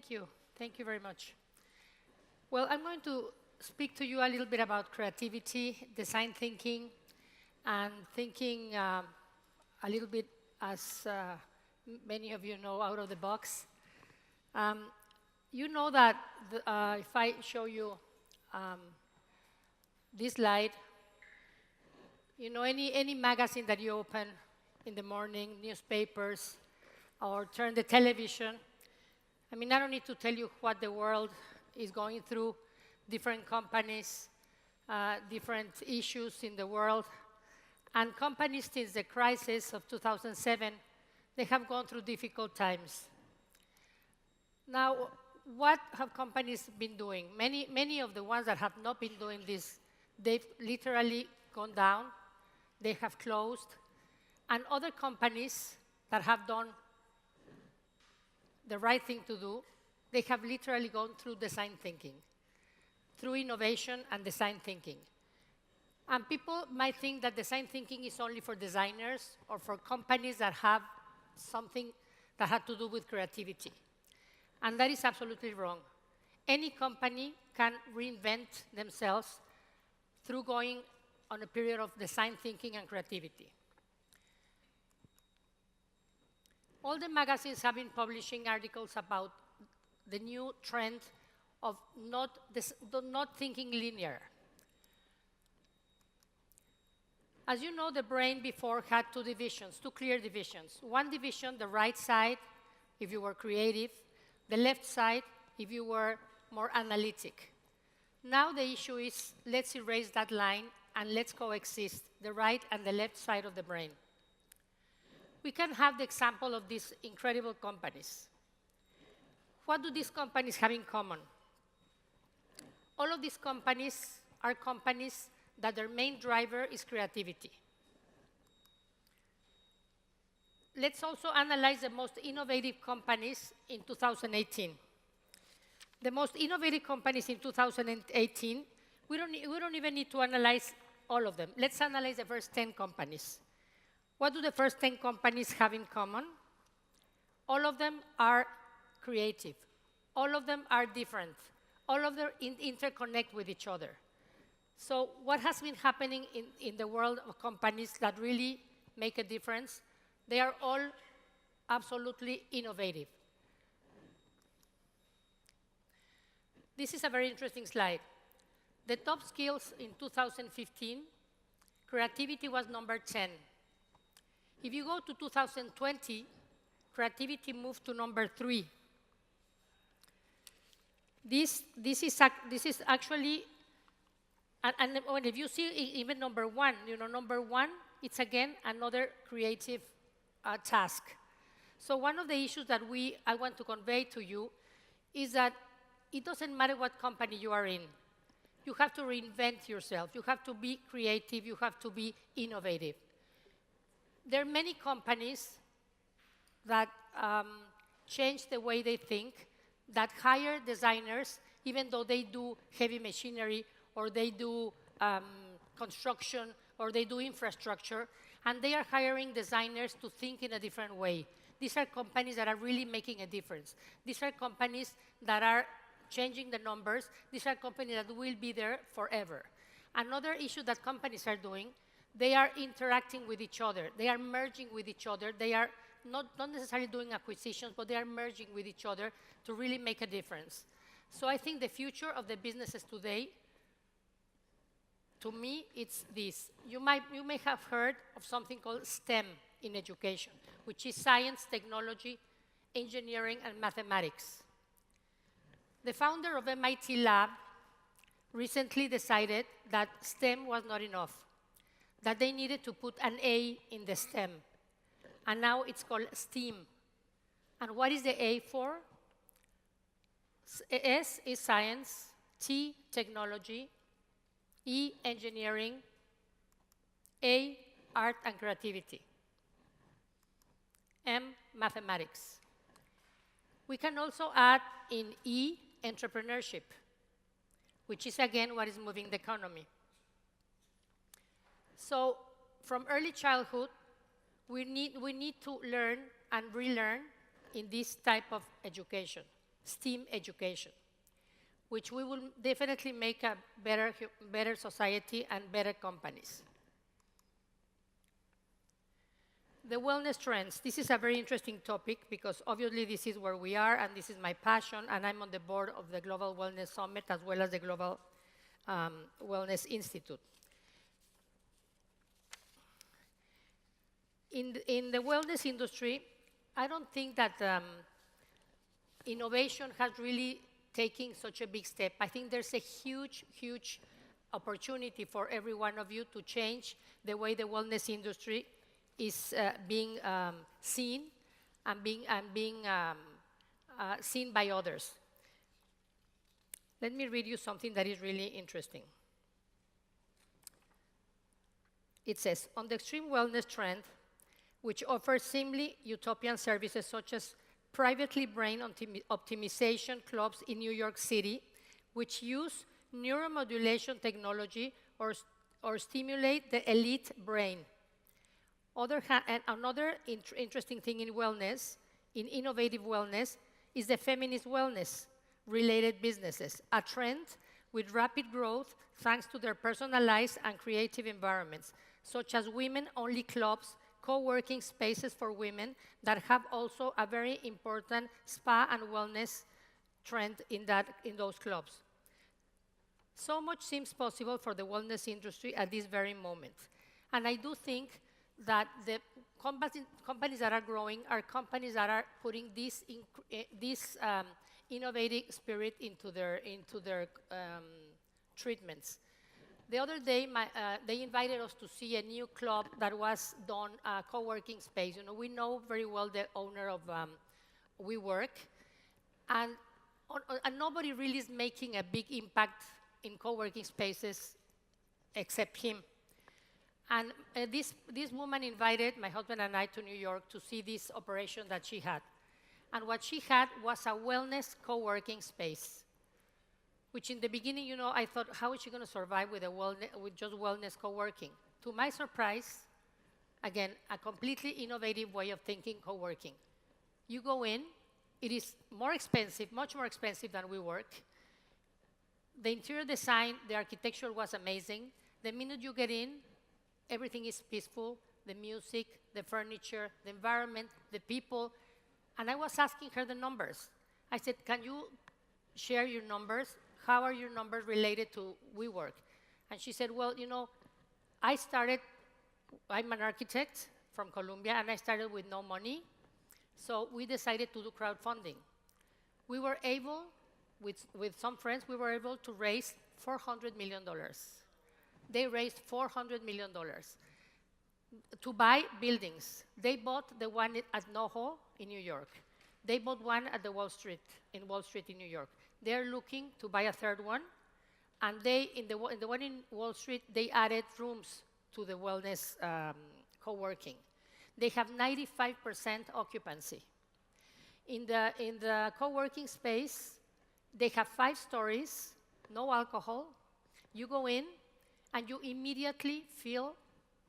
Thank you. Thank you very much. Well, I'm going to speak to you a little bit about creativity, design thinking, and thinking a little bit, as many of you know, out of the box. You know that if I show you this slide, you know, any magazine that you open in the morning, newspapers, or turn the television, I mean, I don't need to tell you what the world is going through, different companies, different issues in the world. And companies, since the crisis of 2007, they have gone through difficult times. Now, what have companies been doing? Many of the ones that have not been doing this, they've literally gone down, they have closed, and other companies that have done the right thing to do, they have literally gone through design thinking, through innovation and design thinking. And people might think that design thinking is only for designers or for companies that have something that had to do with creativity. And that is absolutely wrong. Any company can reinvent themselves through going on a period of design thinking and creativity. All the magazines have been publishing articles about the new trend of not thinking linear. As you know, the brain before had two divisions, two clear divisions. One division, the right side, if you were creative, the left side, if you were more analytic. Now the issue is, let's erase that line and let's coexist, the right and the left side of the brain. We can have the example of these incredible companies. What do these companies have in common? All of these companies are companies that their main driver is creativity. Let's also analyze the most innovative companies in 2018. The most innovative companies in 2018, we don't even need to analyze all of them. Let's analyze the first 10 companies. What do the first 10 companies have in common? All of them are creative. All of them are different. All of them interconnect with each other. So what has been happening in the world of companies that really make a difference? They are all absolutely innovative. This is a very interesting slide. The top skills in 2015, creativity was number 10. If you go to 2020, creativity moved to number 3. This is actually, and if you see even number 1, you know, number 1, it's again another creative task. So one of the issues that I want to convey to you is that it doesn't matter what company you are in. You have to reinvent yourself. You have to be creative. You have to be innovative. There are many companies that change the way they think, that hire designers, even though they do heavy machinery, or they do construction, or they do infrastructure, and they are hiring designers to think in a different way. These are companies that are really making a difference. These are companies that are changing the numbers. These are companies that will be there forever. Another issue that companies are doing, they are interacting with each other. They are merging with each other. They are not necessarily doing acquisitions, but they are merging with each other to really make a difference. So I think the future of the businesses today, to me, it's this. You may have heard of something called STEM in education, which is science, technology, engineering, and mathematics. The founder of MIT Lab recently decided that STEM was not enough, that they needed to put an A in the STEM. And now it's called STEAM. And what is the A for? S is science, T, technology, E, engineering, A, art and creativity, M, mathematics. We can also add in E, entrepreneurship, which is again what is moving the economy. So from early childhood, we need to learn and relearn in this type of education. STEAM education, which we will definitely make a better society and better companies. The wellness trends. This is a very interesting topic because obviously this is where we are and this is my passion, and I'm on the board of the Global Wellness Summit as well as the Global Wellness Institute. In the wellness industry, I don't think that innovation has really taken such a big step. I think there's a huge, huge opportunity for every one of you to change the way the wellness industry is being seen and being seen by others. Let me read you something that is really interesting. It says, on the extreme wellness trend, which offers seemingly utopian services such as privately brain optimization clubs in New York City, which use neuromodulation technology or stimulate the elite brain. And another interesting thing in wellness, in innovative wellness, is the feminist wellness-related businesses, a trend with rapid growth thanks to their personalized and creative environments, such as women-only clubs, co-working spaces for women that have also a very important spa and wellness trend in those clubs. So much seems possible for the wellness industry at this very moment. And I do think that the companies that are growing are companies that are putting this innovative spirit into their treatments. The other day, they invited us to see a new club that was done, a co-working space. You know, we know very well the owner of WeWork, and nobody really is making a big impact in co-working spaces except him. And this woman invited my husband and I to New York to see this operation that she had. And what she had was a wellness co-working space, which in the beginning, you know, I thought, how is she going to survive with just wellness co-working? To my surprise, again, a completely innovative way of thinking co-working. You go in, it is more expensive, much more expensive than WeWork. The interior design, the architecture was amazing. The minute you get in, everything is peaceful, the music, the furniture, the environment, the people. And I was asking her the numbers. I said, can you share your numbers? How are your numbers related to WeWork? And she said, well, you know, I'm an architect from Colombia, and I started with no money. So we decided to do crowdfunding. We were able, with some friends, we were able to raise $400 million. They raised $400 million to buy buildings. They bought the one at NoHo in New York. They bought one at Wall Street in New York. They're looking to buy a third one, and in the one in Wall Street, they added rooms to the wellness co-working. They have 95% occupancy. In the co-working space, they have 5 stories, no alcohol. You go in, and you immediately feel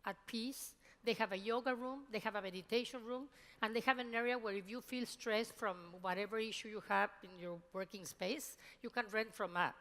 at peace. They have a yoga room, they have a meditation room, and they have an area where if you feel stressed from whatever issue you have in your working space, you can rent from a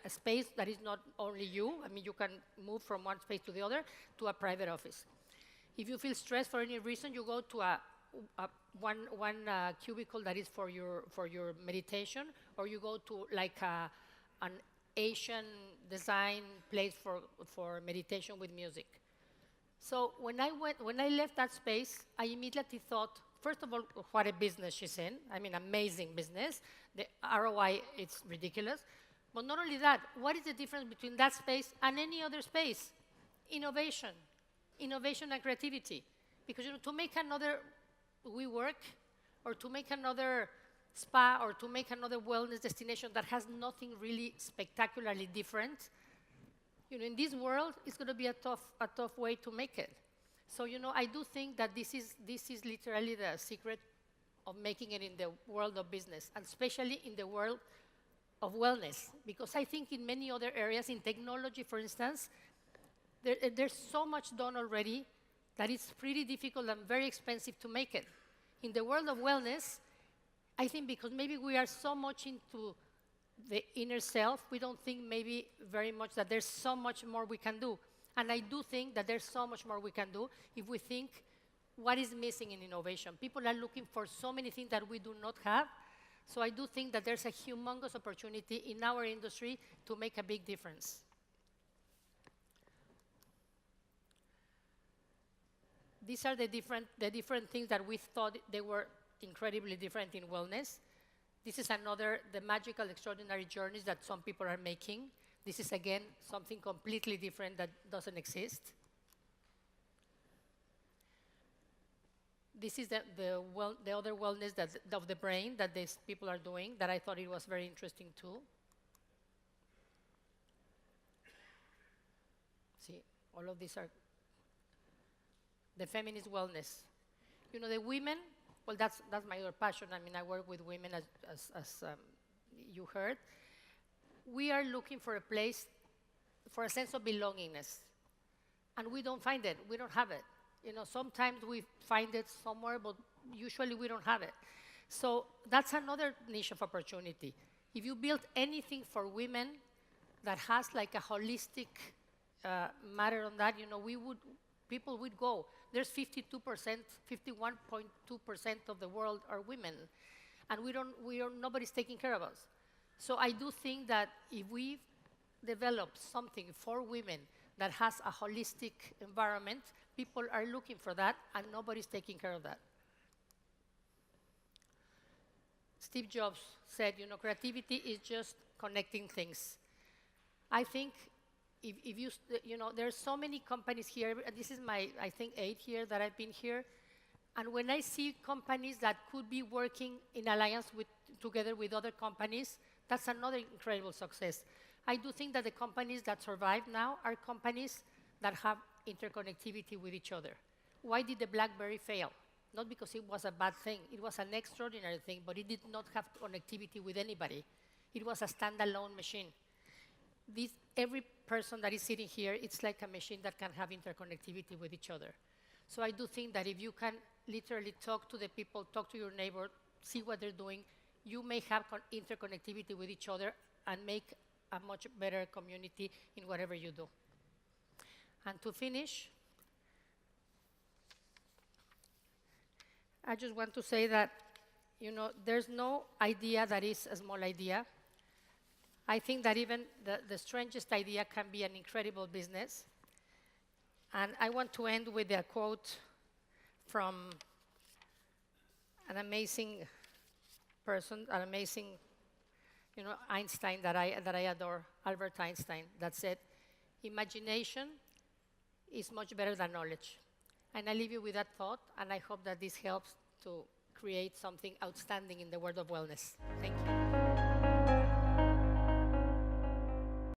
space that is not only you. I mean, you can move from one space to the other to a private office. If you feel stressed for any reason, you go to one cubicle that is for your meditation, or you go to like an Asian design place for meditation with music. So when I left that space, I immediately thought, first of all, what a business she's in. I mean, amazing business. The ROI, it's ridiculous. But not only that, what is the difference between that space and any other space? Innovation and creativity. Because to make another WeWork, or to make another spa, or to make another wellness destination that has nothing really spectacularly different, in this world, it's going to be a tough way to make it. So, I do think that this is literally the secret of making it in the world of business, and especially in the world of wellness. Because I think in many other areas, in technology, for instance, there's so much done already that it's pretty difficult and very expensive to make it. In the world of wellness, I think because maybe we are so much into the inner self, we don't think maybe very much that there's so much more we can do. And I do think that there's so much more we can do if we think what is missing in innovation. People are looking for so many things that we do not have. So I do think that there's a humongous opportunity in our industry to make a big difference. These are the different things that we thought they were incredibly different in wellness. This is another, the magical, extraordinary journeys that some people are making. This is, again, something completely different that doesn't exist. This is the other wellness of the brain that these people are doing that I thought it was very interesting too. See, all of these are the feminist wellness. You know, the women, well, that's my other passion. I mean, I work with women, as you heard. We are looking for a place, for a sense of belongingness. And we don't find it. We don't have it. You know, sometimes we find it somewhere, but usually we don't have it. So that's another niche of opportunity. If you build anything for women that has like a holistic matter on that, you know, people would go. There's 52%, 51.2% of the world are women, and nobody's taking care of us. So I do think that if we develop something for women that has a holistic environment, people are looking for that, and nobody's taking care of that. Steve Jobs said, you know, creativity is just connecting things. I think if you know, there's so many companies here. This is my, I think, 8th year that I've been here. And when I see companies that could be working in alliance together with other companies, that's another incredible success. I do think that the companies that survive now are companies that have interconnectivity with each other. Why did the BlackBerry fail? Not because it was a bad thing. It was an extraordinary thing, but it did not have connectivity with anybody. It was a standalone machine. Every person that is sitting here, it's like a machine that can have interconnectivity with each other. So I do think that if you can literally talk to the people, talk to your neighbor, see what they're doing, you may have interconnectivity with each other and make a much better community in whatever you do. And to finish, I just want to say that, you know, there's no idea that is a small idea. I think that even the strangest idea can be an incredible business. And I want to end with a quote from an amazing person, an amazing, you know, Einstein that I adore, Albert Einstein, that said, "Imagination is much better than knowledge." And I leave you with that thought, and I hope that this helps to create something outstanding in the world of wellness. Thank you.